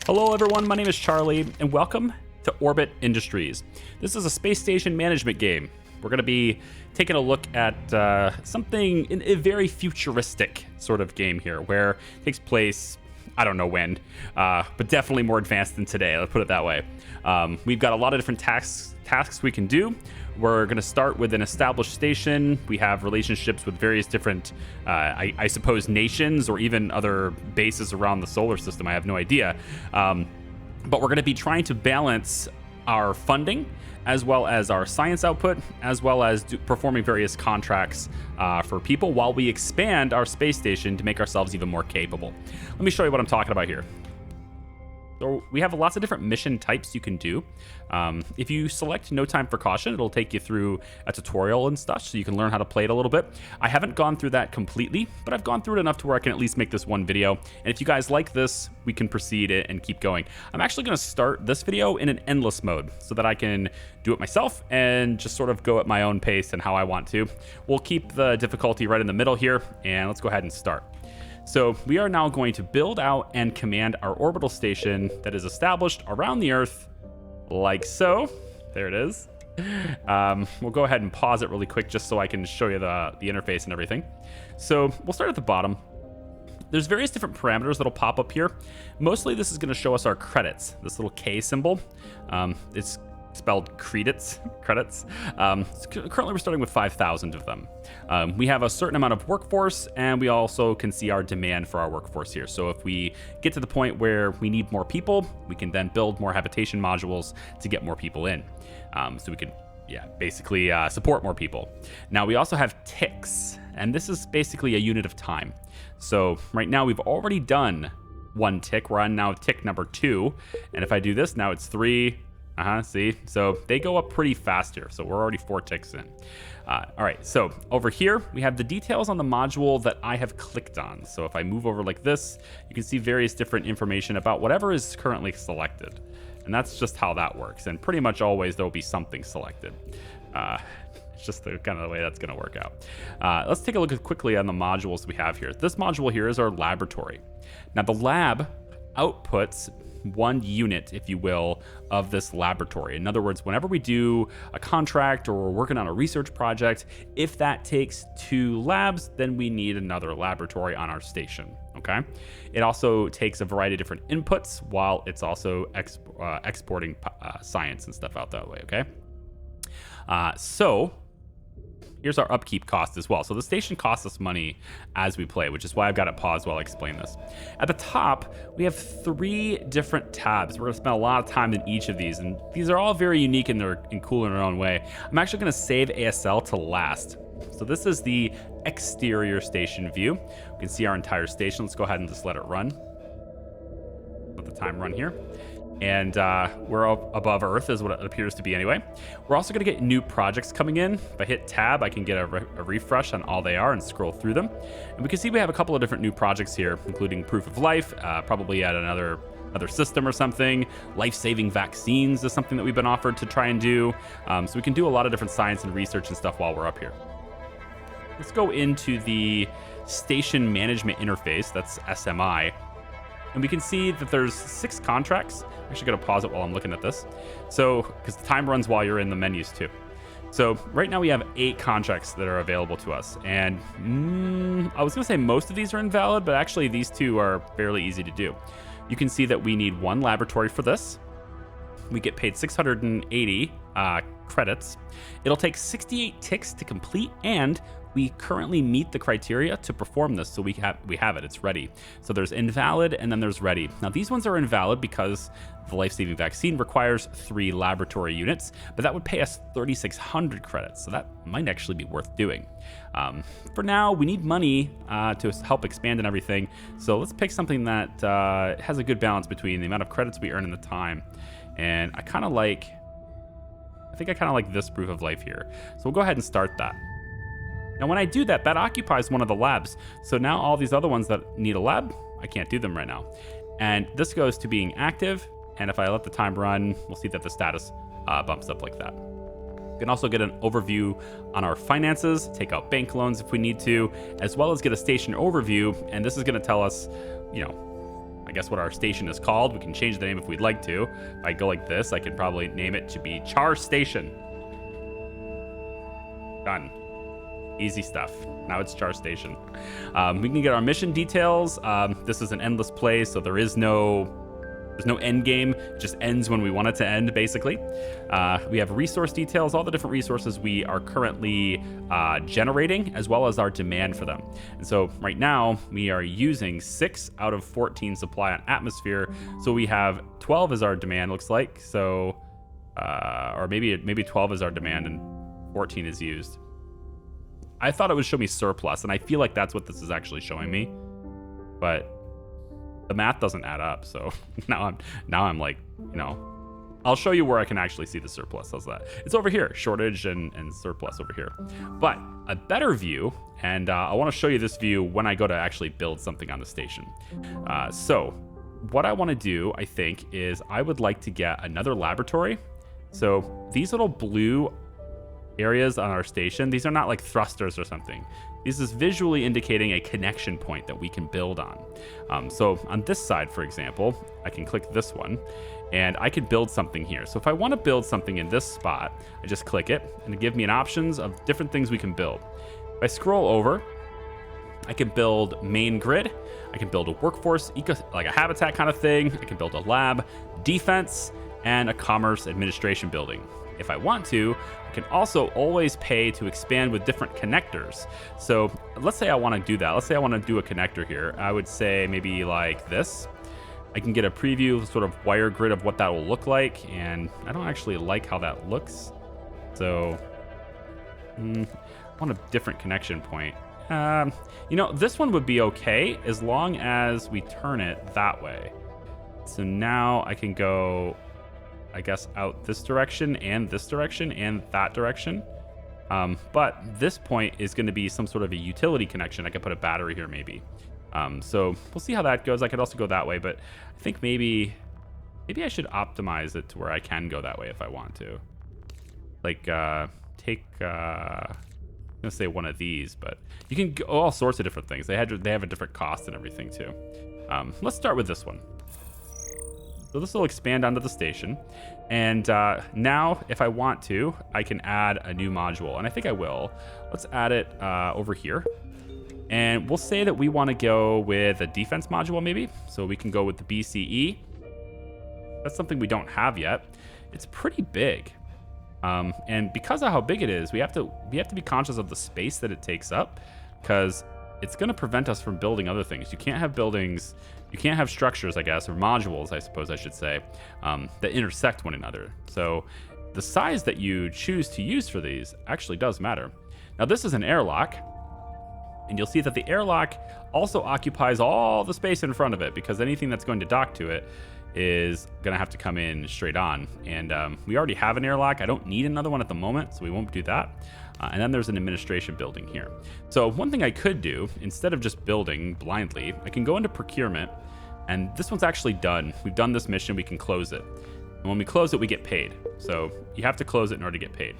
Hello everyone, my name is Charlie, and welcome to Orbit Industries. This is a space station management game. We're going to be taking a look at something in a very futuristic sort of game here, where it takes place, I don't know when, but definitely more advanced than today, let's put it that way. We've got a lot of different tasks we can do. We're going to start with an established station. We have relationships with various different, I suppose, nations or even other bases around the solar system. I have no idea. But we're going to be trying to balance our funding as well as our science output, as well as performing various contracts for people while we expand our space station to make ourselves even more capable. Let me show you what I'm talking about here. So we have lots of different mission types you can do. If you select No Time for Caution, it'll take you through a tutorial and stuff, so you can learn how to play it a little bit. I haven't gone through that completely, but I've gone through it enough to where I can at least make this one video. And if you guys like this, we can proceed and keep going. I'm actually going to start this video in an endless mode so that I can do it myself and just sort of go at my own pace and how I want to. We'll keep the difficulty right in the middle here, and let's go ahead and start. So we are now going to build out and command our orbital station that is established around the Earth, like so. There it is. We'll go ahead and pause it really quick just so I can show you the interface and everything. So we'll start at the bottom. There's various different parameters that'll pop up here. Mostly this is going to show us our credits, this little K symbol. It's spelled credits. Currently we're starting with 5,000 of them. We have a certain amount of workforce, and we also can see our demand for our workforce here. So if we get to the point where we need more people, we can then build more habitation modules to get more people in. So we can, basically support more people. Now we also have ticks, and this is basically a unit of time. So right now we've already done one tick. We're on now tick number 2. And if I do this, now it's 3. See? So they go up pretty fast here. So we're already 4 ticks in. All right, so over here, we have the details on the module that I have clicked on. So if I move over like this, you can see various different information about whatever is currently selected. And that's just how that works. And pretty much always there will be something selected. It's just kind of the way that's going to work out. Let's take a look quickly on the modules we have here. This module here is our laboratory. Now the lab outputs one unit, if you will, of this laboratory. In other words, whenever we do a contract or we're working on a research project, if that takes 2 labs, then we need another laboratory on our station. Okay. It also takes a variety of different inputs while it's also exporting science and stuff out that way. Okay. So here's our upkeep cost as well. So the station costs us money as we play, which is why I've got it paused while I explain this. At the top, we have 3 different tabs. We're gonna spend a lot of time in each of these, and these are all very unique and cool in their own way. I'm actually gonna save ASL to last. So this is the exterior station view. We can see our entire station. Let's go ahead and just let it run. Let the time run here. And we're up above Earth is what it appears to be anyway. We're also going to get new projects coming in. If I hit tab, I can get a refresh on all they are and scroll through them. And we can see we have a couple of different new projects here, including proof of life, probably at another system or something. Life-saving vaccines is something that we've been offered to try and do. So we can do a lot of different science and research and stuff while we're up here. Let's go into the station management interface. That's SMI. And we can see that there's 6 contracts. I'm actually going to pause it while I'm looking at this. So, because the time runs while you're in the menus too. So right now we have 8 contracts that are available to us. And I was going to say most of these are invalid, but actually these 2 are fairly easy to do. You can see that we need 1 laboratory for this. We get paid 680 credits. It'll take 68 ticks to complete, and we currently meet the criteria to perform this, so we have it, it's ready. So there's invalid and then there's ready. Now these ones are invalid because the life-saving vaccine requires 3 laboratory units, but that would pay us 3,600 credits, so that might actually be worth doing. For now, we need money to help expand and everything, so let's pick something that has a good balance between the amount of credits we earn and the time. And I think I kind of like this proof of life here. So we'll go ahead and start that. Now when I do that, that occupies one of the labs. So now all these other ones that need a lab, I can't do them right now. And this goes to being active. And if I let the time run, we'll see that the status bumps up like that. We can also get an overview on our finances, take out bank loans if we need to, as well as get a station overview. And this is going to tell us, guess, what our station is called. We can change the name if we'd like to. If I go like this, I can probably name it to be Char Station. Done. Easy stuff. Now it's Char Station. We can get our mission details. This is an endless play, so there's no end game. It just ends when we want it to end, basically. We have resource details, all the different resources we are currently generating, as well as our demand for them. And so right now, we are using 6 out of 14 supply on atmosphere. So we have 12 as our demand, looks like. So, or maybe 12 is our demand and 14 is used. I thought it would show me surplus, and I feel like that's what this is actually showing me. But the math doesn't add up, so now I'm like, I'll show you where I can actually see the surplus. How's that? It's over here, shortage and surplus over here. But a better view, and I want to show you this view when I go to actually build something on the station. So what I want to do, I think, is I would like to get another laboratory. So these little blue areas on our station, these are not like thrusters or something. This is visually indicating a connection point that we can build on. So on this side, for example, I can click this one and I can build something here. So if I want to build something in this spot, I just click it and it gives me an options of different things we can build. If I scroll over, I can build main grid. I can build a workforce, like a habitat kind of thing. I can build a lab, defense, and a commerce administration building. If I want to, I can also always pay to expand with different connectors. So let's say I want to do that. Let's say I want to do a connector here. I would say maybe like this. I can get a preview, sort of wire grid of what that will look like. And I don't actually like how that looks. So I want a different connection point. This one would be okay as long as we turn it that way. So now I can go, I guess, out this direction and that direction. But this point is going to be some sort of a utility connection. I could put a battery here maybe. So we'll see how that goes. I could also go that way, but I think maybe I should optimize it to where I can go that way if I want to. Like take, I'm going to say one of these, but you can go all sorts of different things. They have a different cost and everything too. Let's start with this one. So this will expand onto the station. And now, if I want to, I can add a new module. And I think I will. Let's add it over here. And we'll say that we want to go with a defense module, maybe. So we can go with the BCE. That's something we don't have yet. It's pretty big. And because of how big it is, we have to be conscious of the space that it takes up, because it's going to prevent us from building other things. You can't have buildings, you can't have structures, I guess, or modules, I suppose I should say, that intersect one another. So the size that you choose to use for these actually does matter. Now this is an airlock, and you'll see that the airlock also occupies all the space in front of it, because anything that's going to dock to it is going to have to come in straight on. And we already have an airlock. I don't need another one at the moment, so we won't do that. And then there's an administration building here. So one thing I could do, instead of just building blindly, I can go into procurement, and this one's actually done. We've done this mission, we can close it. And when we close it, we get paid. So you have to close it in order to get paid.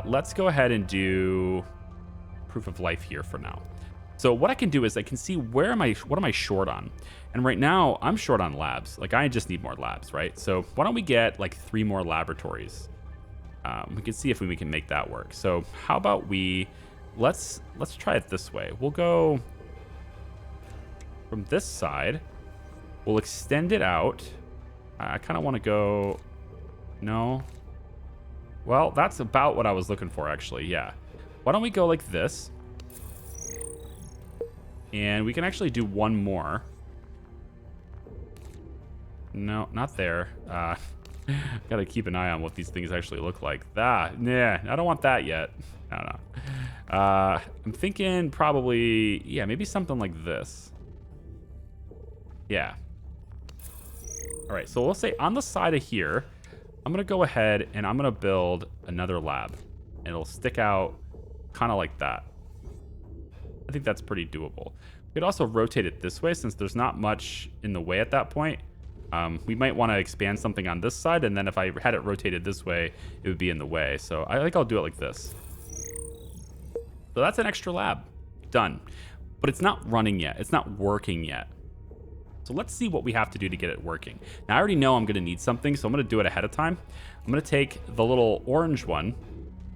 Let's go ahead and do proof of life here for now. So what I can do is I can see what am I short on? And right now I'm short on labs. Like I just need more labs, right? So why don't we get like 3 more laboratories? We can see if we can make that work. So how about let's try it this way. We'll go from this side. We'll extend it out. I kind of want to go, no. Well, that's about what I was looking for actually, yeah. Why don't we go like this? And we can actually do one more. No, not there. Gotta keep an eye on what these things actually look like. Nah, I don't want that yet. No. I'm thinking probably, yeah, maybe something like this. Yeah. All right, so we'll say on the side of here, I'm gonna go ahead and I'm gonna build another lab. And it'll stick out kind of like that. I think that's pretty doable. We could also rotate it this way since there's not much in the way at that point. We might want to expand something on this side, and then if I had it rotated this way, it would be in the way. So I think I'll do it like this. So that's an extra lab. Done. But it's not running yet. It's not working yet. So let's see what we have to do to get it working. Now I already know I'm going to need something, so I'm going to do it ahead of time. I'm going to take the little orange one.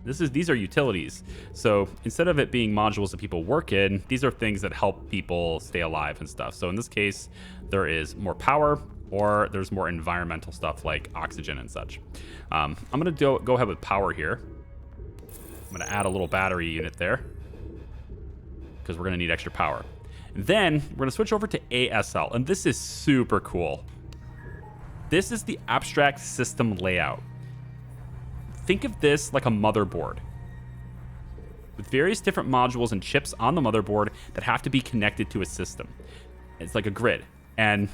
These are utilities. So instead of it being modules that people work in, these are things that help people stay alive and stuff. So in this case, there is more power, or there's more environmental stuff like oxygen and such. I'm going to go ahead with power here. I'm going to add a little battery unit there because we're going to need extra power. And then we're going to switch over to ASL, and this is super cool. This is the abstract system layout. Think of this like a motherboard with various different modules and chips on the motherboard that have to be connected to a system. It's like a grid, and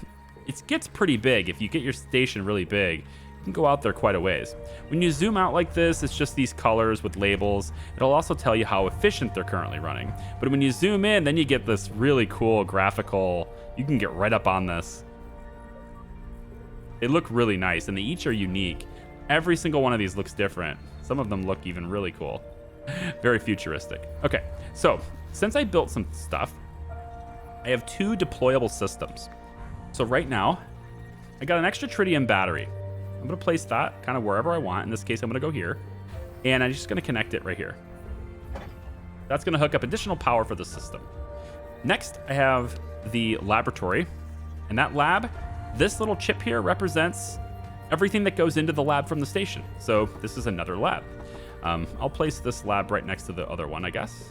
it gets pretty big. If you get your station really big, you can go out there quite a ways. When you zoom out like this, it's just these colors with labels. It'll also tell you how efficient they're currently running. But when you zoom in, then you get this really cool graphical, you can get right up on this. They look really nice, and they each are unique. Every single one of these looks different. Some of them look even really cool. Very futuristic. Okay, so since I built some stuff, I have 2 deployable systems. So right now, I got an extra tritium battery. I'm going to place that kind of wherever I want. In this case, I'm going to go here, and I'm just going to connect it right here. That's going to hook up additional power for the system. Next, I have the laboratory, and that lab, this little chip here represents everything that goes into the lab from the station. So this is another lab. I'll place this lab right next to the other one, I guess.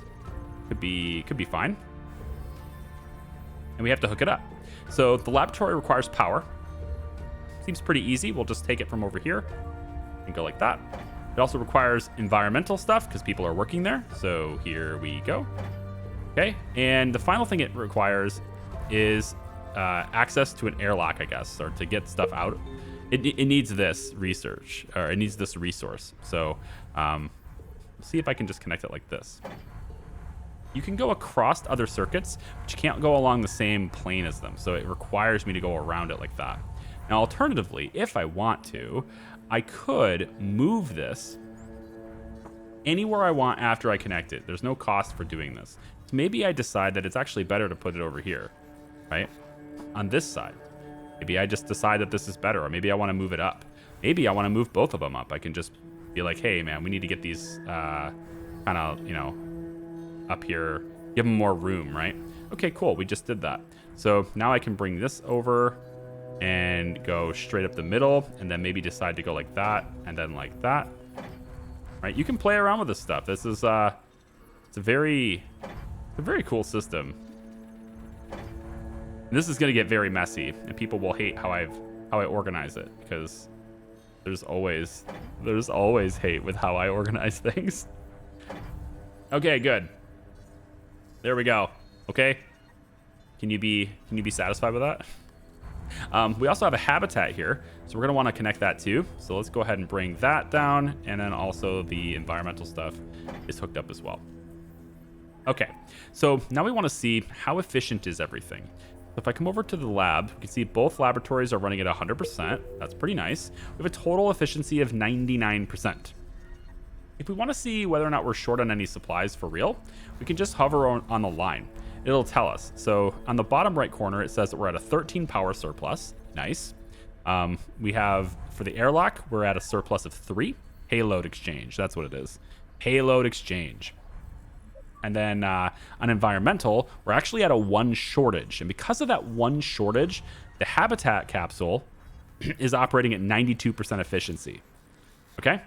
Could be fine. And we have to hook it up. So the laboratory requires power. Seems pretty easy. We'll just take it from over here and go like that. It also requires environmental stuff because people are working there. So here we go. Okay. And the final thing it requires is access to an airlock, I guess, or to get stuff out. It needs this research, or it needs this resource. So see if I can just connect it like this. You can go across other circuits, but you can't go along the same plane as them. So it requires me to go around it like that. Now, alternatively, if I want to, I could move this anywhere I want after I connect it. There's no cost for doing this. So maybe I decide that it's actually better to put it over here, right? On this side. Maybe I just decide that this is better, or maybe I want to move it up. Maybe I want to move both of them up. I can just be like, hey, man, we need to get these kind of, up here, give them more room, right? Okay, cool. We just did that. So now I can bring this over and go straight up the middle, and then maybe decide to go like that, and then like that. Right? You can play around with this stuff. This is it's a very cool system. And this is going to get very messy, and people will hate how I organize it, because there's always hate with how I organize things. Okay, good. There we go. Okay. Can you be satisfied with that? We also have a habitat here, so we're going to want to connect that too. So let's go ahead and bring that down, and then also the environmental stuff is hooked up as well. Okay, so now we want to see how efficient is everything. If I come over to the lab, you can see both laboratories are running at 100%. That's pretty nice. We have a total efficiency of 99%. If we want to see whether or not we're short on any supplies for real, we can just hover on the line. It'll tell us. So on the bottom right corner, it says that we're at a 13 power surplus. Nice. We have, for the airlock, we're at a surplus of 3. Payload exchange. That's what it is. Payload exchange. And then on environmental, we're actually at a 1 shortage. And because of that 1 shortage, the habitat capsule is operating at 92% efficiency. Okay?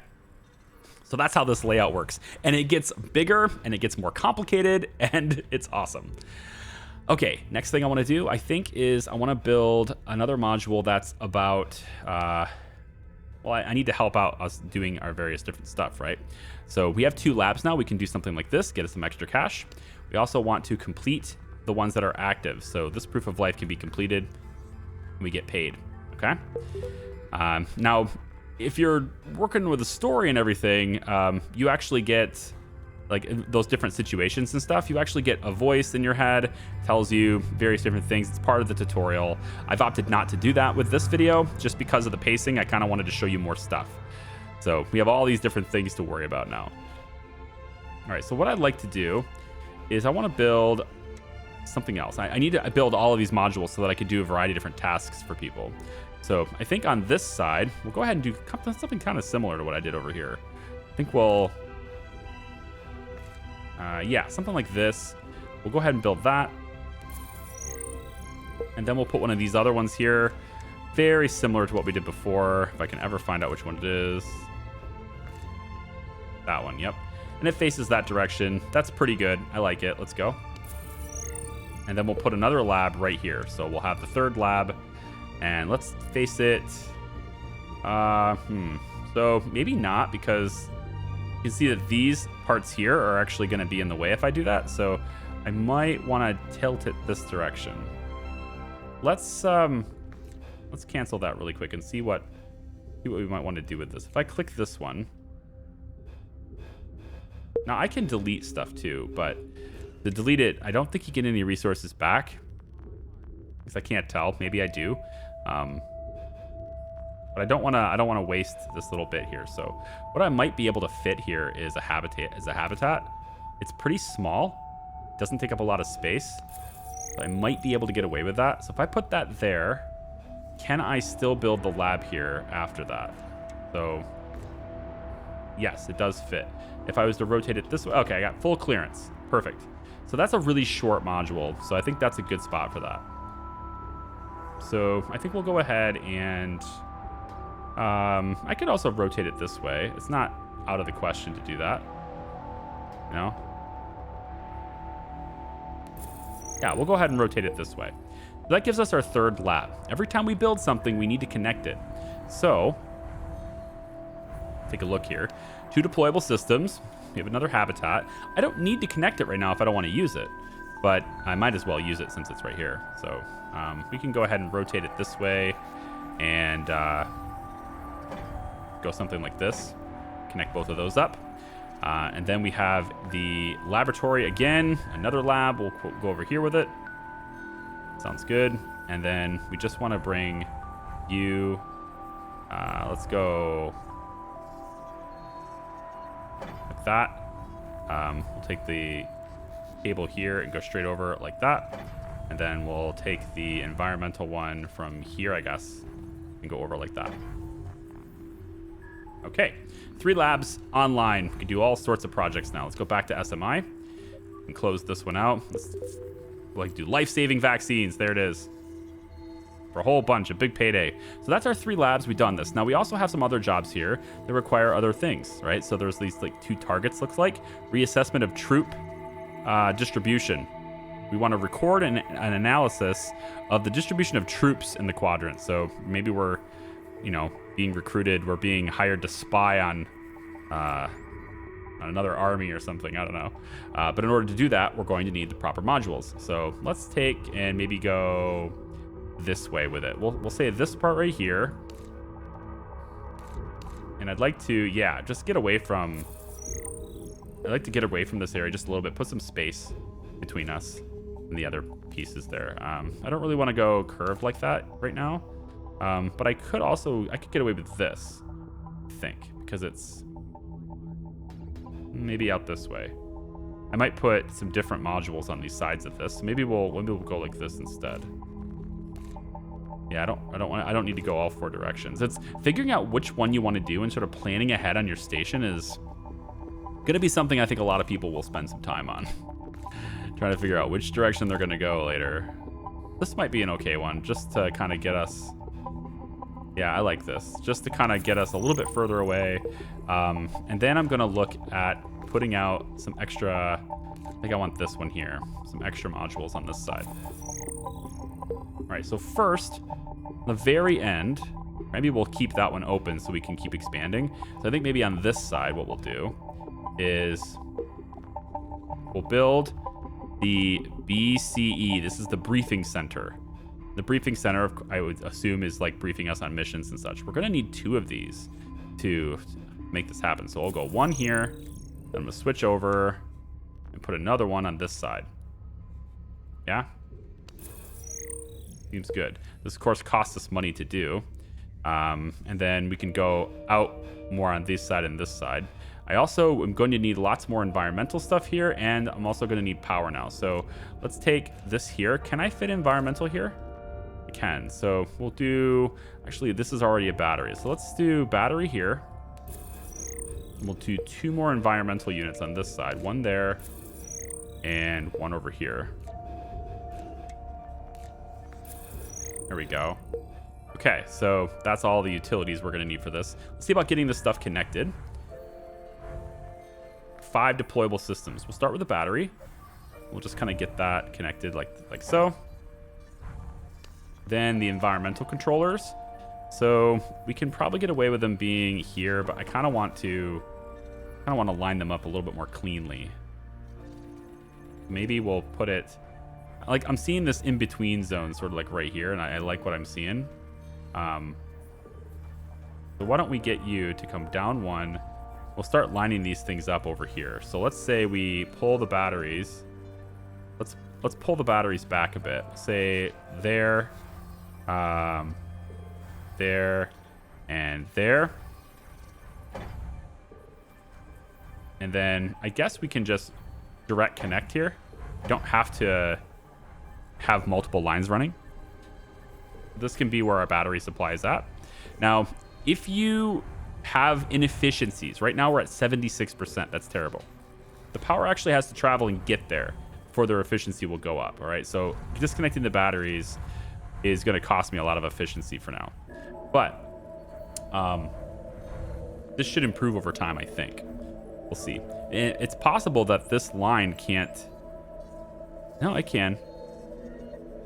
So that's how this layout works. And it gets bigger, and it gets more complicated, and it's awesome. Okay, next thing I want to do, I think, is I want to build another module that's about... I need to help out us doing our various different stuff, right? So we have 2 labs now. We can do something like this, get us some extra cash. We also want to complete the ones that are active. So this proof of life can be completed, and we get paid, okay? Now, if you're working with a story and everything, you actually get, like, those different situations and stuff, you actually get a voice in your head, tells you various different things. It's part of the tutorial. I've opted not to do that with this video just because of the pacing. I kind of wanted to show you more stuff. So we have all these different things to worry about now. All right, so what I'd like to do is I want to build something else. I need to build all of these modules so that I could do a variety of different tasks for people. So I think on this side, we'll go ahead and do something kind of similar to what I did over here. I think we'll, yeah, something like this. We'll go ahead and build that. And then we'll put one of these other ones here. Very similar to what we did before, if I can ever find out which one it is. That one, yep. And it faces that direction. That's pretty good. I like it. Let's go. And then we'll put another lab right here. So we'll have the third lab. And let's face it. So maybe not, because you can see that these parts here are actually going to be in the way if I do that. So I might want to tilt it this direction. Let's cancel that really quick and see what we might want to do with this. If I click this one. Now I can delete stuff too, but to delete it, I don't think you get any resources back. Because I can't tell. Maybe I do. But I don't want to waste this little bit here. So what I might be able to fit here is a habitat. It's pretty small. It doesn't take up a lot of space. So I might be able to get away with that. So if I put that there, can I still build the lab here after that? So yes, it does fit. If I was to rotate it this way, okay, I got full clearance. Perfect. So that's a really short module. So I think that's a good spot for that. So I think we'll go ahead and I could also rotate it this way. It's not out of the question to do that. You know? Yeah, we'll go ahead and rotate it this way. So that gives us our third lab. Every time we build something, we need to connect it. So take a look here. 2 deployable systems. We have another habitat. I don't need to connect it right now if I don't want to use it, but I might as well use it since it's right here. So we can go ahead and rotate it this way and go something like this. Connect both of those up. And then we have the laboratory again, another lab. We'll go over here with it. Sounds good. And then we just want to bring you, let's go like that. We'll take the cable here and go straight over like that. And then we'll take the environmental one from here, I guess, and go over like that. Okay, 3 labs online. We can do all sorts of projects now. Let's go back to SMI and close this one out. Let's like do life-saving vaccines. There it is. For a whole bunch, a big payday. So that's our 3 labs. We've done this. Now we also have some other jobs here that require other things, right? So there's these like 2 targets, looks like. Reassessment of troop distribution. We want to record an analysis of the distribution of troops in the quadrant. So maybe we're, you know, being recruited, we're being hired to spy on another army or something, I don't know. But in order to do that, we're going to need the proper modules. So let's take and maybe go this way with it. We'll say this part right here. And I'd like to, yeah, just get away from, I'd like to get away from this area just a little bit, put some space between us and the other pieces there. I don't really want to go curved like that right now. But I could get away with this, I think, because it's maybe out this way. I might put some different modules on these sides of this. So maybe we'll go like this instead. Yeah, I don't need to go all 4 directions. It's figuring out which one you want to do and sort of planning ahead on your station is going to be something I think a lot of people will spend some time on. Trying to figure out which direction they're going to go later. This might be an okay one, just to kind of get us. Yeah, I like this. Just to kind of get us a little bit further away. And then I'm going to look at putting out some extra, I think I want this one here. Some extra modules on this side. All right, so first, the very end, maybe we'll keep that one open so we can keep expanding. So I think maybe on this side, what we'll do is we'll build the BCE. This is the briefing center. The briefing center, I would assume, is like briefing us on missions and such. We're going to need 2 of these to make this happen. So I'll go 1 here, then I'm going to switch over and put another one on this side. Yeah? Seems good. This, of course, costs us money to do. And then we can go out more on this side and this side. I also am going to need lots more environmental stuff here, and I'm also going to need power now. So let's take this here. Can I fit environmental here? I can. So we'll do, actually, this is already a battery. So let's do battery here. And we'll do 2 more environmental units on this side. One there and one over here. There we go. Okay, so that's all the utilities we're going to need for this. Let's see about getting this stuff connected. 5 deployable systems. We'll start with the battery. We'll just kind of get that connected like so. Then the environmental controllers. So we can probably get away with them being here, but I kind of want to line them up a little bit more cleanly. Maybe we'll put it like, I'm seeing this in between zone, sort of like right here, and I like what I'm seeing. So why don't we get you to come down one? We'll start lining these things up over here. So let's say we pull the batteries. Let's pull the batteries back a bit. Say there, there, and there. And then I guess we can just direct connect here. You don't have to have multiple lines running. This can be where our battery supply is at. Now, if you have inefficiencies, right now we're at 76%. That's terrible. The power actually has to travel and get there before their efficiency will go up. All right, so disconnecting the batteries is going to cost me a lot of efficiency for now. But this should improve over time, I think. We'll see. It's possible that this line can't... No, it can.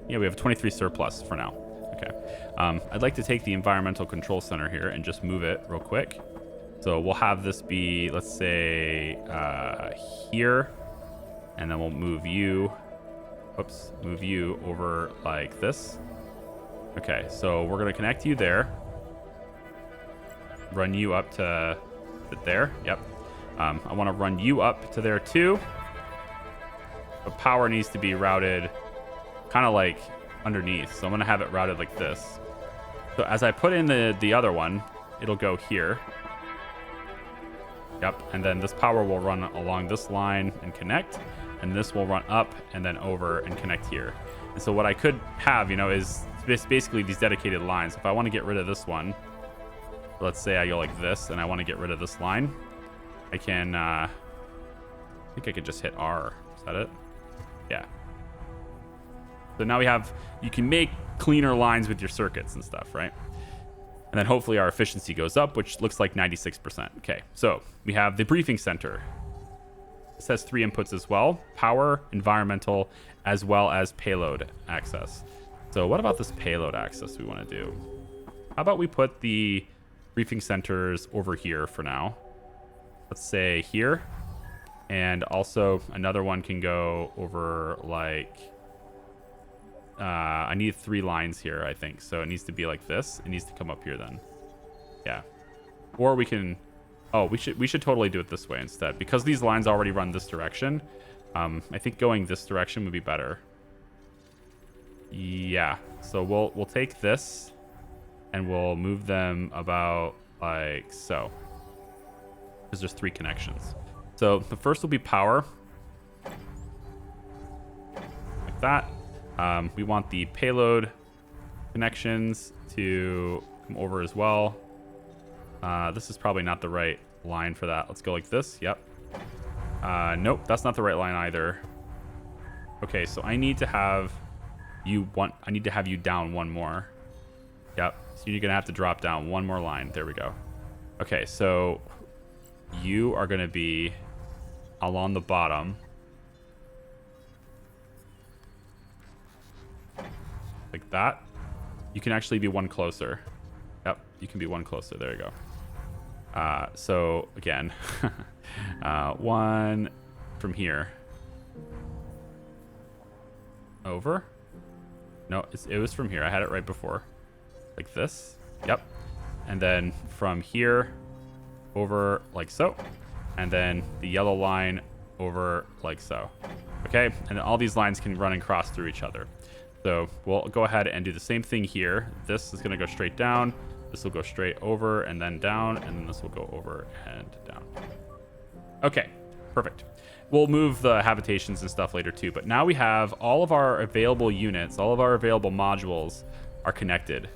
Yeah, we have 23 surplus for now. Okay. I'd like to take the environmental control center here and just move it real quick. So we'll have this be, let's say, here. And then we'll move you... Whoops. Move you over like this. Okay, so we're going to connect you there. Run you up to there. Yep. I want to run you up to there too. But power needs to be routed kind of like underneath. So I'm going to have it routed like this. So as I put in the other one, it'll go here. Yep. And then this power will run along this line and connect. And this will run up and then over and connect here. And so what I could have, is basically these dedicated lines. If I want to get rid of this one, let's say I go like this and I want to get rid of this line, I can, I think I could just hit R. Is that it? Yeah. So now you can make cleaner lines with your circuits and stuff, right? And then hopefully our efficiency goes up, which looks like 96%. Okay, so we have the briefing center. It says 3 inputs as well: power, environmental, as well as payload access. So what about this payload access we want to do? How about we put the briefing centers over here for now? Let's say here. And also another one can go over like... I need 3 lines here, I think. So it needs to be like this. It needs to come up here then. Yeah. Or we can... Oh, we should totally do it this way instead. Because these lines already run this direction, I think going this direction would be better. Yeah. So we'll take this and we'll move them about like so. Because there's 3 connections. So the first will be power. Like that. We want the payload connections to come over as well. This is probably not the right line for that. Let's go like this. Yep. Nope, that's not the right line either. Okay, so I need to have you down one more. Yep. So you're gonna have to drop down one more line. There we go. Okay, so you are gonna be along the bottom. Like that. You can actually be one closer. Yep, you can be one closer. There you go. So again, one from here over. No, it was from here. I had it right before. Like this. Yep. And then from here over like so. And then the yellow line over like so. Okay. And then all these lines can run and cross through each other. So we'll go ahead and do the same thing here. This is going to go straight down. This will go straight over and then down. And then this will go over and down. Okay, perfect. We'll move the habitations and stuff later too, but now we have all of our available units, all of our available modules are connected,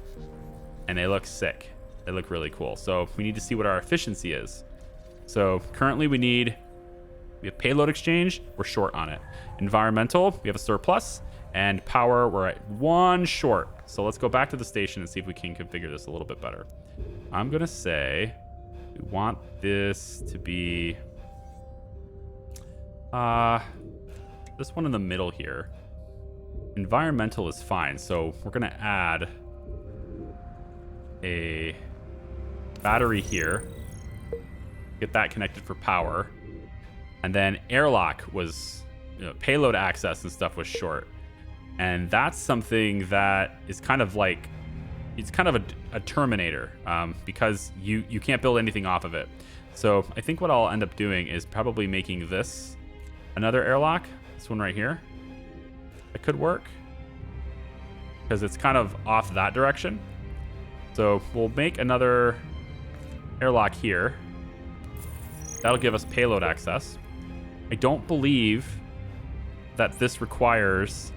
and they look sick. They look really cool. So we need to see what our efficiency is. So currently we have payload exchange, we're short on it. Environmental, we have a surplus, and power, we're at 1 short. So let's go back to the station and see if we can configure this a little bit better. I'm gonna say we want this to be this one in the middle here. Environmental is fine, so we're gonna add a battery here, get that connected for power, and then airlock was, payload access and stuff was short, and that's something that is kind of like, it's kind of a terminator, because you can't build anything off of it. So I think what I'll end up doing is probably making this another airlock, this one right here. It could work because it's kind of off that direction. So we'll make another airlock here. That'll give us payload access. I don't believe that this requires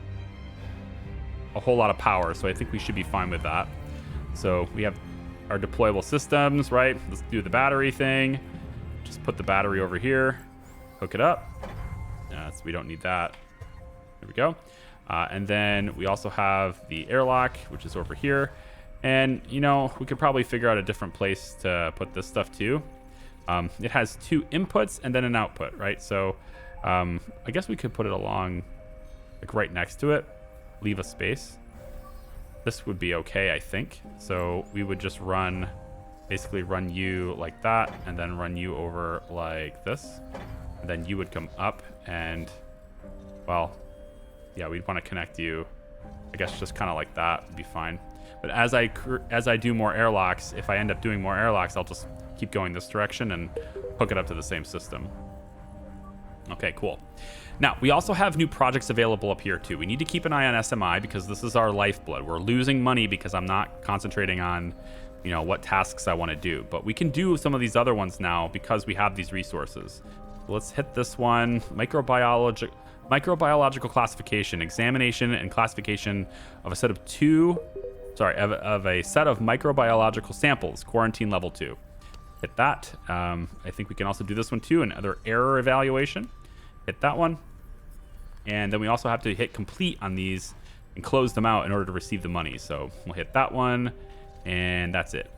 a whole lot of power, so I think we should be fine with that. So we have our deployable systems, right? Let's do the battery thing. Just put the battery over here, hook it up. So we don't need that. There we go. And then we also have the airlock, which is over here. And, we could probably figure out a different place to put this stuff too. It has 2 inputs and then an output, right? So I guess we could put it along, like right next to it, leave a space. This would be okay, I think. So we would just basically run you like that, and then run you over like this. And then you would come up and, well, yeah, we'd want to connect you, I guess just kind of like that would be fine. But as I do more airlocks, if I end up doing more airlocks, I'll just keep going this direction and hook it up to the same system. Okay, cool. Now, we also have new projects available up here too. We need to keep an eye on SMI because this is our lifeblood. We're losing money because I'm not concentrating on, what tasks I want to do. But we can do some of these other ones now because we have these resources. Let's hit this one. Microbiological classification, examination and classification of a set of a set of microbiological samples, quarantine level 2. Hit that. I think we can also do this one too, another error evaluation. Hit that one. And then we also have to hit complete on these and close them out in order to receive the money. So we'll hit that one, and that's it.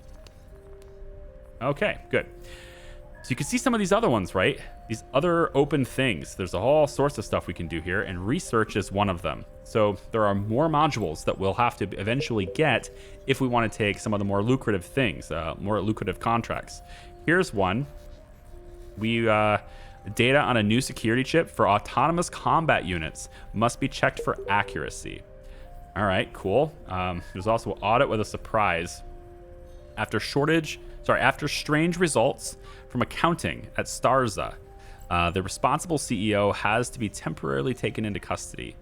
Okay, good. So you can see some of these other ones, right? These other open things. There's a whole sorts of stuff we can do here, and research is one of them. So there are more modules that we'll have to eventually get if we want to take some of the more lucrative things, more lucrative contracts. Here's one. Data on a new security chip for autonomous combat units must be checked for accuracy. All right, cool. There's also an audit with a surprise. After strange results from accounting at Starza, the responsible CEO has to be temporarily taken into custody.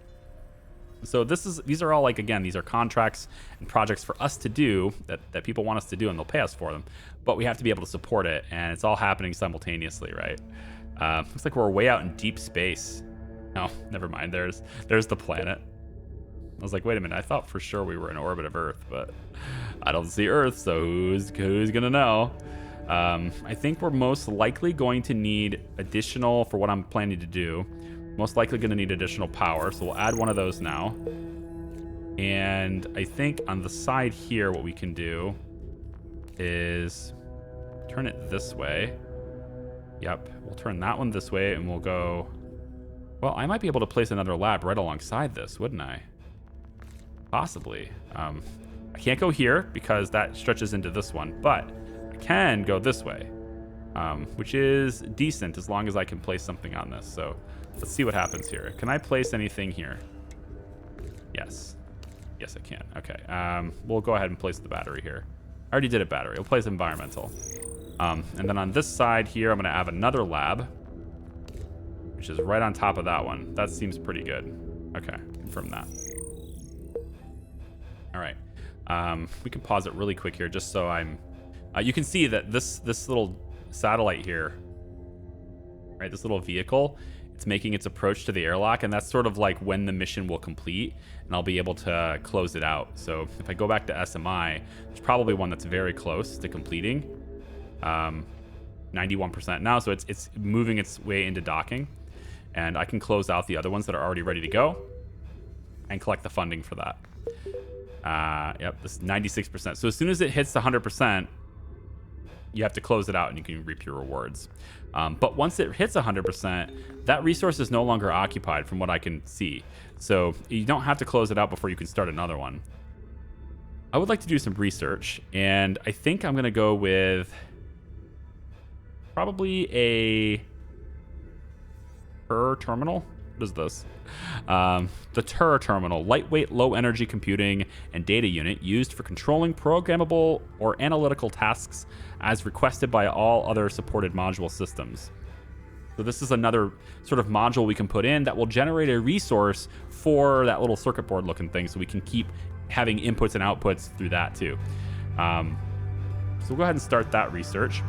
So these are all these are contracts and projects for us to do that people want us to do, and they'll pay us for them. But we have to be able to support it, and it's all happening simultaneously, right? Looks like we're way out in deep space. Oh, never mind. There's the planet. I was like, wait a minute. I thought for sure we were in orbit of Earth, but I don't see Earth, so who's gonna know? I think we're most likely going to need additional, for what I'm planning to do, most likely going to need additional power. So we'll add one of those now. And I think on the side here, what we can do is turn it this way. Yep, we'll turn that one this way, and we'll go... Well, I might be able to place another lab right alongside this, wouldn't I? Possibly. I can't go here because that stretches into this one, but I can go this way, which is decent as long as I can place something on this. So let's see what happens here. Can I place anything here? Yes. Yes, I can. Okay. We'll go ahead and place the battery here. I already did a battery. We'll place environmental. And then on this side here, I'm going to have another lab, which is right on top of that one. That seems pretty good. Okay, confirm that. All right. We can pause it really quick here just so I'm... you can see that this little satellite here right? This little vehicle, it's making its approach to the airlock, and that's sort of like when the mission will complete, and I'll be able to close it out. So if I go back to SMI, there's probably one that's very close to completing. 91% now, so it's moving its way into docking, and I can close out the other ones that are already ready to go and collect the funding for that. Yep, this is 96%. So as soon as it hits 100%, you have to close it out and you can reap your rewards. But once it hits 100%, that resource is no longer occupied from what I can see. So you don't have to close it out before you can start another one. I would like to do some research, and I think I'm going to go with probably a terminal. What is this? The terminal, lightweight, low-energy computing and data unit used for controlling programmable or analytical tasks as requested by all other supported module systems. So this is another sort of module we can put in that will generate a resource for that little circuit board looking thing, so we can keep having inputs and outputs through that too. So we'll go ahead and start that research.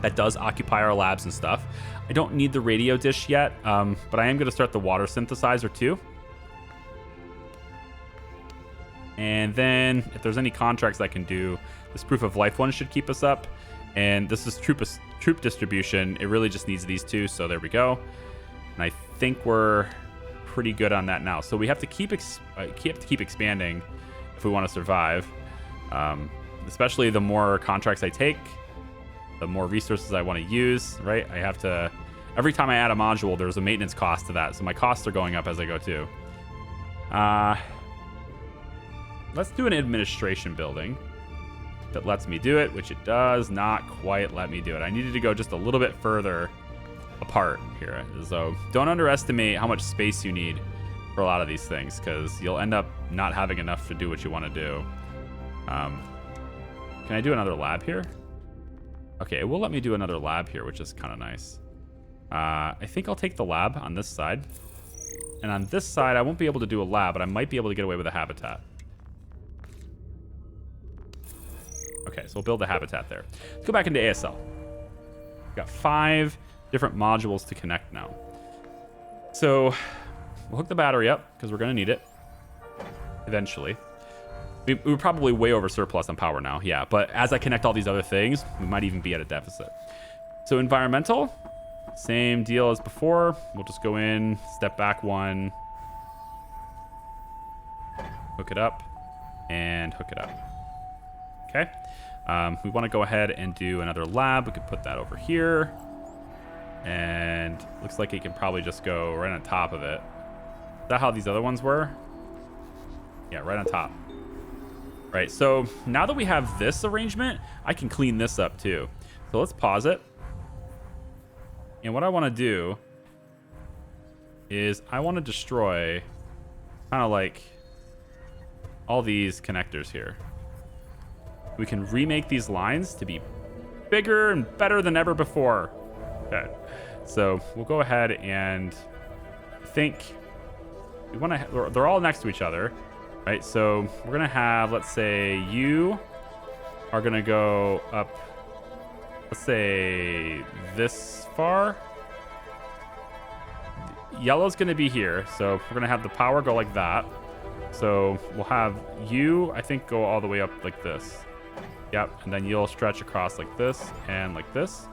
That does occupy our labs and stuff. I don't need the radio dish yet, but I am going to start the water synthesizer too. And then if there's any contracts I can do, this proof of life one should keep us up. And this is troop distribution. It really just needs these two, so there we go. And I think we're pretty good on that now. So we have to keep expanding if we want to survive. Especially the more contracts I take, the more resources I want to use, right? I have to, every time I add a module, there's a maintenance cost to that. So my costs are going up as I go too. Let's do an administration building that lets me do it, which it does not quite let me do it. I needed to go just a little bit further apart here. So don't underestimate how much space you need for a lot of these things, because you'll end up not having enough to do what you want to do. Can I do another lab here? Okay, it will let me do another lab here, which is kind of nice. I think I'll take the lab on this side. And on this side, I won't be able to do a lab, but I might be able to get away with a habitat. Okay, so we'll build a habitat there. Let's go back into ASL. We've got 5 different modules to connect now. So we'll hook the battery up, because we're going to need it eventually. We're probably way over surplus on power now, yeah. But as I connect all these other things, we might even be at a deficit. So environmental, same deal as before. We'll just go in, step back 1, hook it up, and hook it up. Okay. We want to go ahead and do another lab. We could put that over here. And looks like it can probably just go right on top of it. Is that how these other ones were? Yeah, right on top. Right, so now that we have this arrangement, I can clean this up too. So let's pause it. And what I want to do is I want to destroy kind of like all these connectors here. We can remake these lines to be bigger and better than ever before. Okay, so we'll go ahead and think we want to, they're all next to each other. Right, so we're going to have, let's say you are going to go up, let's say this far. Yellow's going to be here, so we're going to have the power go like that. So we'll have you, I think, go all the way up like this. Yep, and then you'll stretch across like this and like this.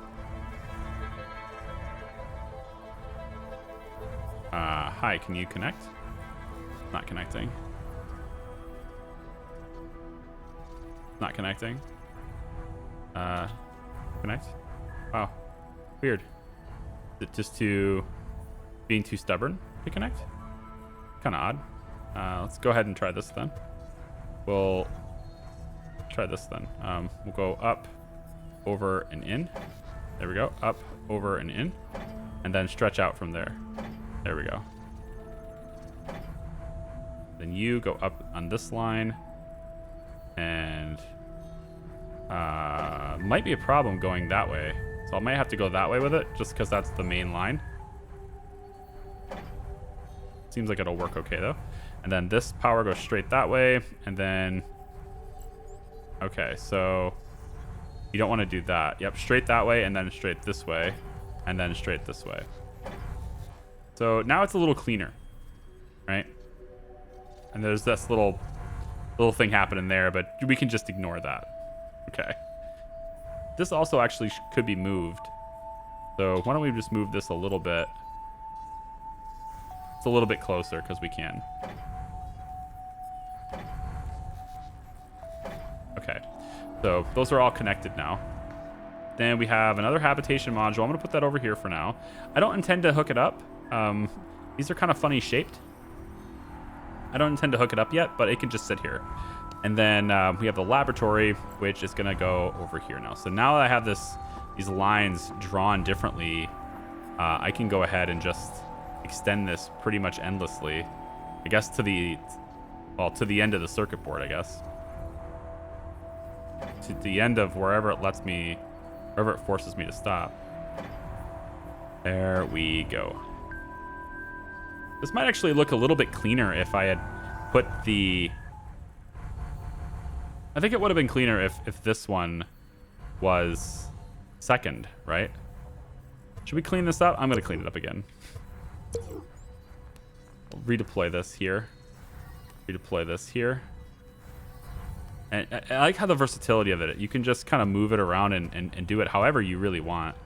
Hi, can you connect? Not connecting. Not connecting. Connect. Wow. Weird. Is it just being too stubborn to connect? Kind of odd. Let's go ahead and try this then. We'll try this then. We'll go up, over, and in. There we go. Up, over, and in. And then stretch out from there. There we go. Then you go up on this line. And might be a problem going that way. So I might have to go that way with it, just because that's the main line. Seems like it'll work okay, though. And then this power goes straight that way, and then... Okay, so you don't want to do that. Yep, straight that way, and then straight this way. and then straight this way. So now it's a little cleaner, right? And there's this little thing happening there, but we can just ignore that. Okay. This also actually could be moved. So why don't we just move this a little bit? It's a little bit closer because we can. Okay. So those are all connected now. Then we have another habitation module. I'm going to put that over here for now. I don't intend to hook it up. These are kind of funny shaped. I don't intend to hook it up yet, but it can just sit here. And then we have the laboratory, which is going to go over here now. So now that I have these lines drawn differently, I can go ahead and just extend this pretty much endlessly. I guess to the end of the circuit board, I guess. To the end of wherever it lets me, wherever it forces me to stop. There we go. This might actually look a little bit cleaner if I had put the... I think it would have been cleaner if this one was second, right? Should we clean this up? I'm going to clean it up again. I'll redeploy this here. Redeploy this here. And I like how the versatility of it. You can just kind of move it around and do it however you really want.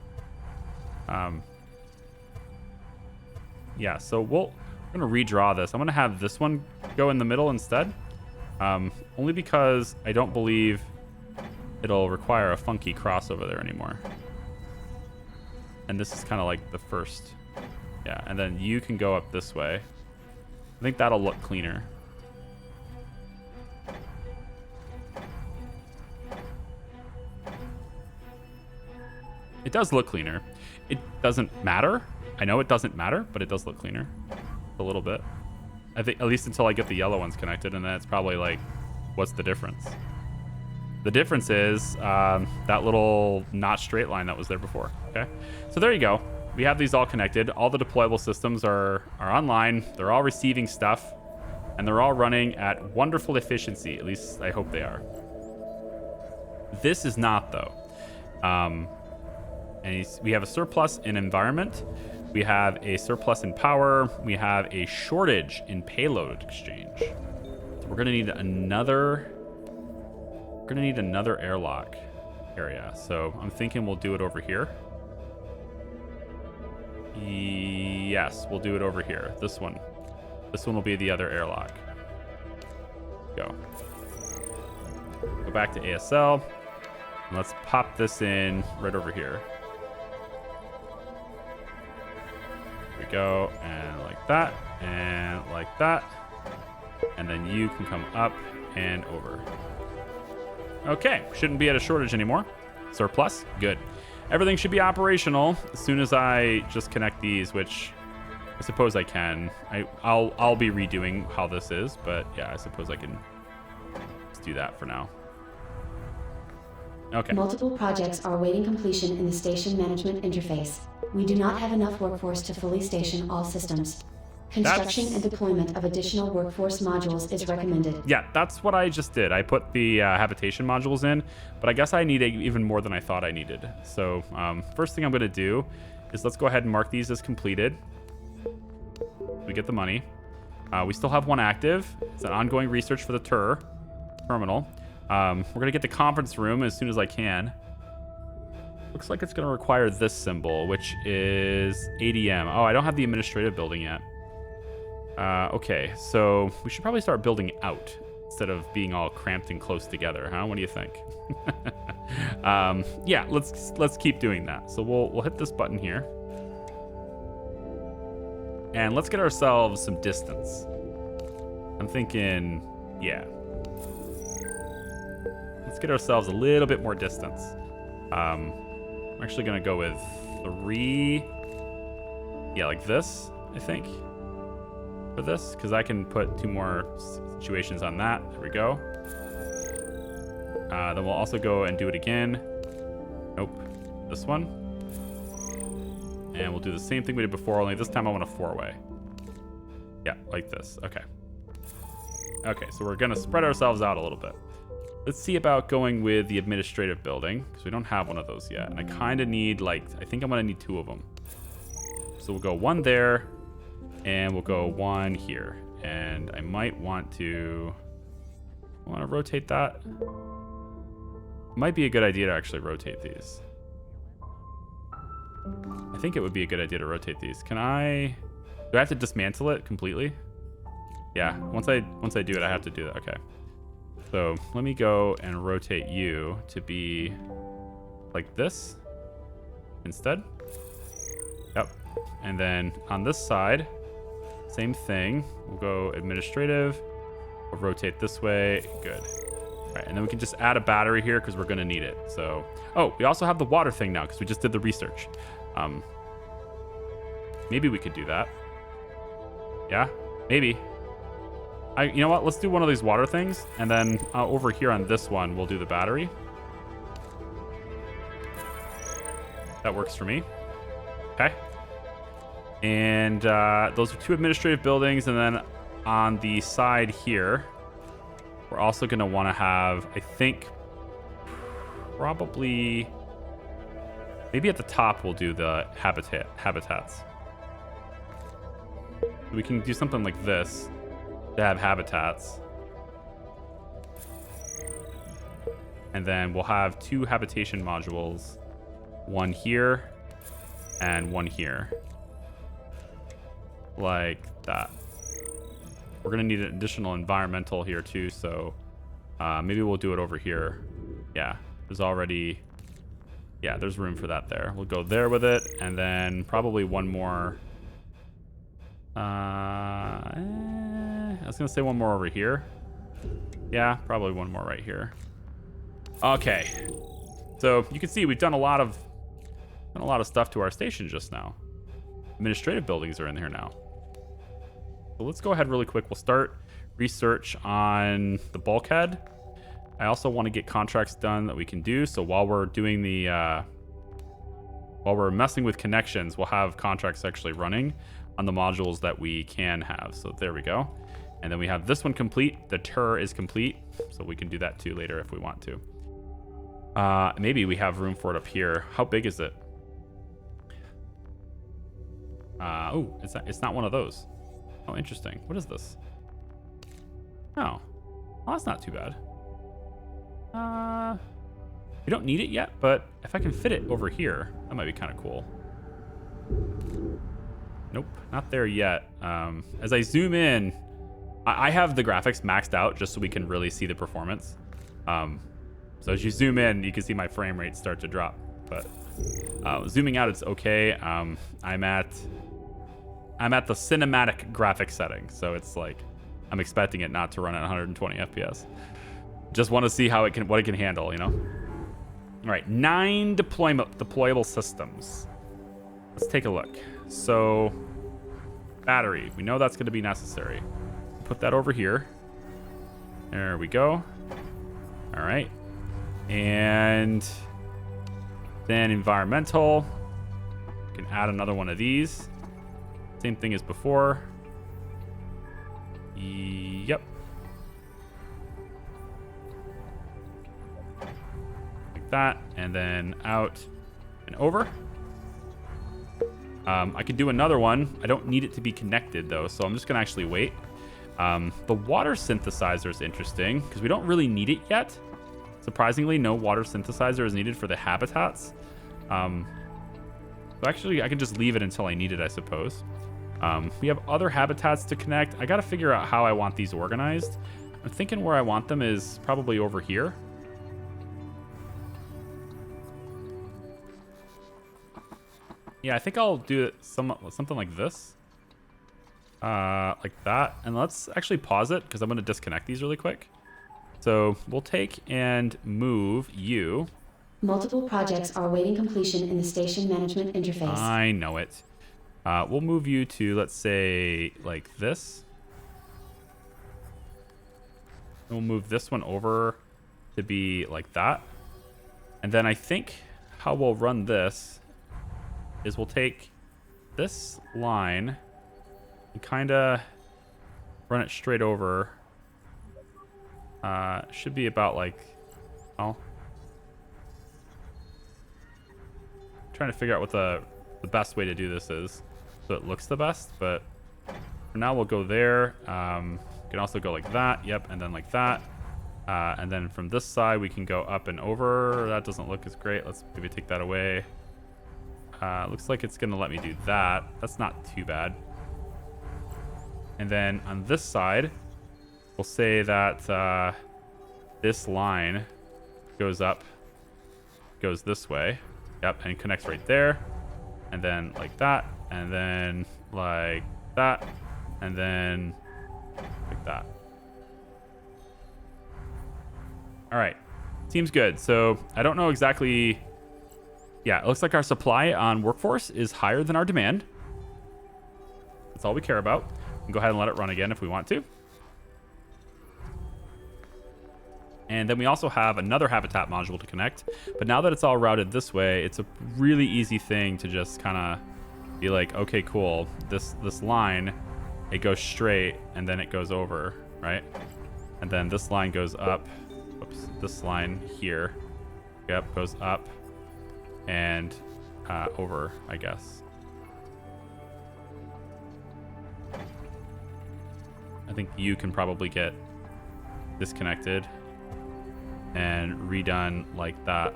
Yeah, so I'm going to redraw this. I'm going to have this one go in the middle instead. Only because I don't believe it'll require a funky crossover there anymore. And this is kind of like the first. Yeah, and then you can go up this way. I think that'll look cleaner. It does look cleaner. It doesn't matter. I know it doesn't matter, but it does look cleaner. A little bit. I think at least until I get the yellow ones connected, and then it's probably like, what's the difference? The difference is that little not straight line that was there before. Okay, so there you go. We have these all connected. All the deployable systems are online. They're all receiving stuff, and they're all running at wonderful efficiency. At least I hope they are. This is not though. And we have a surplus in environment. We have a surplus in power. We have a shortage in payload exchange. So we're gonna need another. We're gonna need another airlock area. So I'm thinking we'll do it over here. Yes, we'll do it over here. This one. This one will be the other airlock. Go. Go back to ASL. And let's pop this in right over here. There we go. And like that. And like that. And then you can come up and over. Okay. Shouldn't be at a shortage anymore. Surplus. Good. Everything should be operational as soon as I just connect these, which I suppose I can. I'll be redoing how this is, but yeah, I suppose I can just do that for now. Okay. Multiple projects are awaiting completion in the station management interface. We do not have enough workforce to fully station all systems. Construction and deployment of additional workforce modules is recommended. Yeah, that's what I just did. I put the habitation modules in, but I guess I need even more than I thought I needed. So first thing I'm going to do is let's go ahead and mark these as completed. We get the money. We still have one active. It's an ongoing research for the terminal. We're going to get the conference room as soon as I can. Looks like it's going to require this symbol, which is ADM. Oh, I don't have the administrative building yet. Okay, so we should probably start building out instead of being all cramped and close together, huh? What do you think? Yeah, let's keep doing that. So we'll hit this button here. And let's get ourselves some distance. I'm thinking, yeah. Let's get ourselves a little bit more distance. I'm actually going to go with 3. Yeah, like this, I think. For this, because I can put 2 more situations on that. There we go. Then we'll also go and do it again. Nope. This one. And we'll do the same thing we did before, only this time I want a 4-way. Yeah, like this. Okay. Okay, so we're going to spread ourselves out a little bit. let's see about going with the administrative building, because we don't have one of those yet. And I kind of need, like, I think I'm going to need 2 of them. So we'll go 1 there, and we'll go 1 here. And I might want to rotate that. Might be a good idea to actually rotate these. I think it would be a good idea to rotate these. Do I have to dismantle it completely? Yeah, once I do it, I have to do that. Okay. So let me go and rotate you to be like this instead. Yep. And then on this side, same thing. We'll go administrative. We'll rotate this way. Good. All right, and then we can just add a battery here because we're going to need it. So, oh, we also have the water thing now because we just did the research. Maybe we could do that. Yeah, maybe. You know what? Let's do one of these water things, and then over here on this one, we'll do the battery. That works for me. Okay. And those are 2 administrative buildings, and then on the side here, we're also going to want to have, I think, probably, maybe at the top we'll do the habitats. We can do something like this to have habitats. And then we'll have 2 habitation modules, 1 here and 1 here. Like that. We're going to need an additional environmental here too, so maybe we'll do it over here. Yeah, there's already... Yeah, there's room for that there. We'll go there with it, and then probably 1 more... I was going to say 1 more over here. Yeah, probably 1 more right here. Okay. So you can see we've done a lot of stuff to our station just now. Administrative buildings are in here now. So let's go ahead really quick. We'll start research on the bulkhead. I also want to get contracts done that we can do. So while we're doing the, while we're messing with connections, we'll have contracts actually running on the modules that we can have. So there we go. And then we have this one complete. The tour is complete. So we can do that too later if we want to. Maybe we have room for it up here. How big is it? Oh, it's not one of those. Oh, interesting. What is this? Oh, well, that's not too bad. We don't need it yet, but if I can fit it over here, that might be kind of cool. Nope, not there yet. As I zoom in, I have the graphics maxed out just so we can really see the performance. So as you zoom in, you can see my frame rate start to drop. But zooming out, it's okay. I'm at the cinematic graphic setting, so it's like I'm expecting it not to run at 120 FPS. Just want to see how what it can handle, you know. All right, 9 deployable systems. Let's take a look. So, battery. We know that's going to be necessary. Put that over here. There we go. All right, and then environmental. We can add another one of these. Same thing as before. Yep. Like that. And then out and over. I could do another one. I don't need it to be connected though, so I'm just gonna actually wait. The water synthesizer is interesting because we don't really need it yet. Surprisingly, no water synthesizer is needed for the habitats. So actually, I can just leave it until I need it, I suppose. We have other habitats to connect. I got to figure out how I want these organized. I'm thinking where I want them is probably over here. Yeah, I think I'll do it something like this. Like that. And let's actually pause it because I'm going to disconnect these really quick. So we'll take and move you. Multiple projects are awaiting completion in the station management interface. I know it. We'll move you to, let's say, like this. We'll move this one over to be like that. And then I think how we'll run this is we'll take this line and kind of run it straight over. Should be about like Well, trying to figure out what the best way to do this is so it looks the best, but for now we'll go there. You can also go like that. Yep, and then like that. And then from this side we can go up and over. That doesn't look as great. Let's maybe take that away. Looks like it's gonna let me do that. That's not too bad. And then on this side we'll say that this line goes up, goes this way. Yep, and connects right there. And then like that, and then like that, and then like that. All right, seems good. So I don't know exactly. Yeah, it looks like our supply on workforce is higher than our demand. That's all we care about. We can go ahead and let it run again if we want to. And then we also have another habitat module to connect. But now that it's all routed this way, it's a really easy thing to just kind of be like, okay, cool. This line, it goes straight and then it goes over, right? And then this line goes up. Oops, this line here, yep, goes up and over, I guess. I think you can probably get disconnected and redone like that.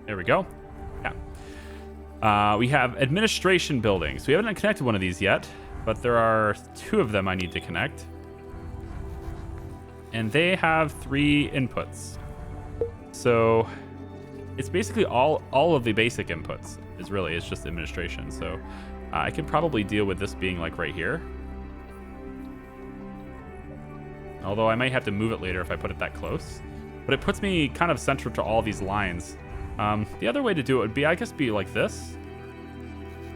There we go. Yeah. We have administration buildings. We haven't connected one of these yet, but there are 2 of them I need to connect. And they have 3 inputs. So it's basically all of the basic inputs it's just administration. So I can probably deal with this being like right here. Although I might have to move it later if I put it that close. But it puts me kind of central to all these lines. The other way to do it would be, I guess, be like this.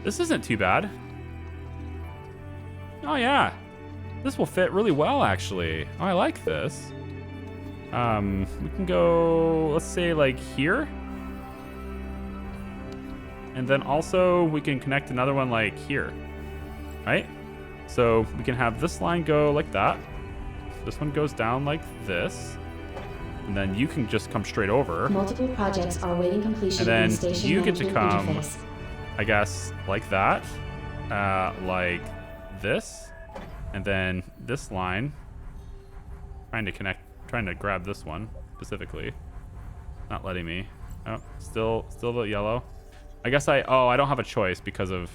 This isn't too bad. Oh, yeah. This will fit really well, actually. Oh, I like this. We can go, let's say, like here. And then also we can connect another one like here. Right? So we can have this line go like that. This one goes down like this, and then you can just come straight over. Multiple projects are awaiting completion. And in the then station you get to come, interface. I guess, like that, like this, and then this line. Trying to grab this one specifically. Not letting me. Oh, still the yellow. I guess I don't have a choice because of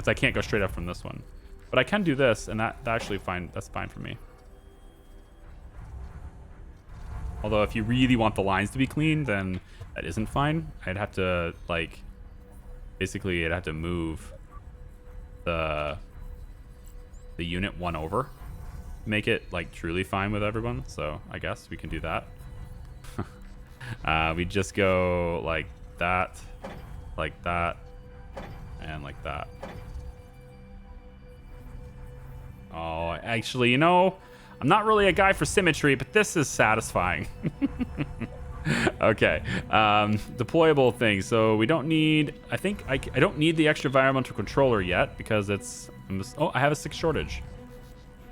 I can't go straight up from this one, but I can do this, and that's actually fine. That's fine for me. Although if you really want the lines to be clean, then that isn't fine. I'd have to basically I'd have to move the unit 1 over, make it like truly fine with everyone. So I guess we can do that. We just go like that, and like that. Oh, actually, I'm not really a guy for symmetry, but this is satisfying. Okay. Deployable things. So we don't need, I think I don't need the extra environmental controller yet because I have a 6 shortage.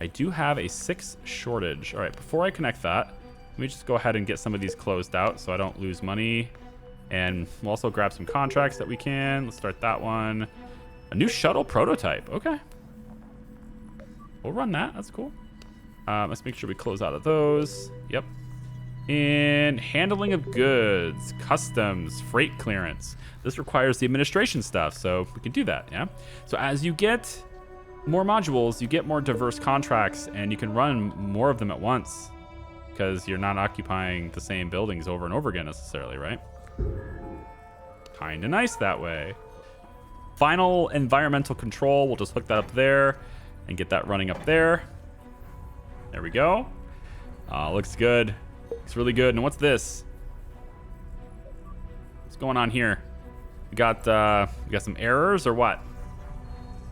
I do have a 6 shortage. All right, before I connect that, let me just go ahead and get some of these closed out so I don't lose money. And we'll also grab some contracts that we can. Let's start that one. A new shuttle prototype. Okay. We'll run that. That's cool. Let's make sure we close out of those. Yep. And handling of goods, customs, freight clearance. This requires the administration stuff, so we can do that, yeah? So as you get more modules, you get more diverse contracts, and you can run more of them at once because you're not occupying the same buildings over and over again necessarily, right? Kinda nice that way. Final environmental control, we'll just hook that up there and get that running up there. There we go. Looks good. Looks really good. And what's this? What's going on here? We got some errors or what?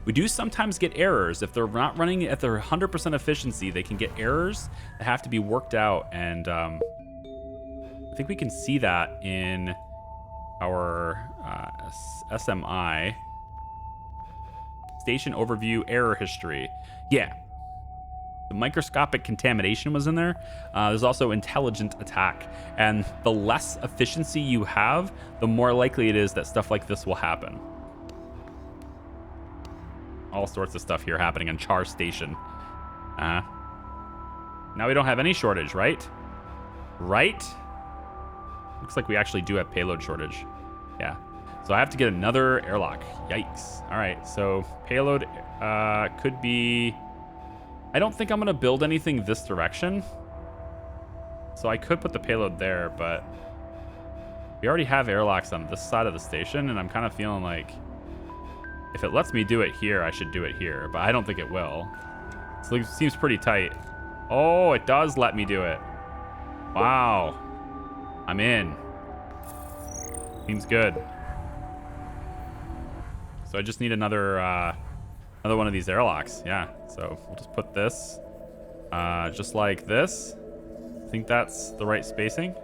We do sometimes get errors. If they're not running at their 100% efficiency, they can get errors that have to be worked out. And I think we can see that in our SMI. Station overview error history. Yeah. The microscopic contamination was in there. There's also intelligent attack. And the less efficiency you have, the more likely it is that stuff like this will happen. All sorts of stuff here happening on Char Station. Now we don't have any shortage, right? Right? Looks like we actually do have payload shortage. Yeah. So I have to get another airlock. Yikes. All right. So payload could be... I don't think I'm going to build anything this direction. So I could put the payload there, but we already have airlocks on this side of the station, and I'm kind of feeling like if it lets me do it here, I should do it here, but I don't think it will. So it seems pretty tight. Oh, it does let me do it. Wow. I'm in. Seems good. So I just need another one of these airlocks. Yeah. So we'll just put this just like this. I think that's the right spacing.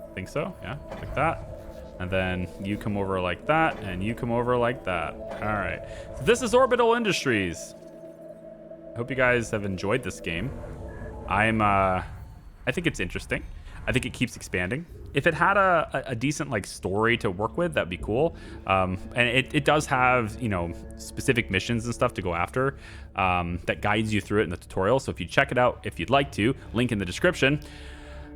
I think so. Yeah, like that. And then you come over like that, and you come over like that. All right. So this is Orbital Industries. I hope you guys have enjoyed this game. I think it's interesting. I think it keeps expanding. If it had a decent like story to work with, that'd be cool. And it does have, you know, specific missions and stuff to go after that guides you through it in the tutorial. So if you check it out, if you'd like to, link in the description.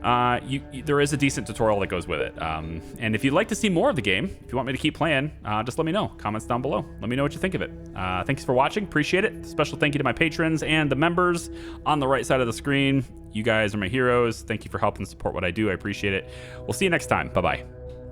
There is a decent tutorial that goes with it. And if you'd like to see more of the game, if you want me to keep playing, just let me know. Comments down below. Let me know what you think of it. Thanks for watching. Appreciate it. Special thank you to my patrons and the members on the right side of the screen. You guys are my heroes. Thank you for helping support what I do. I appreciate it. We'll see you next time. Bye-bye.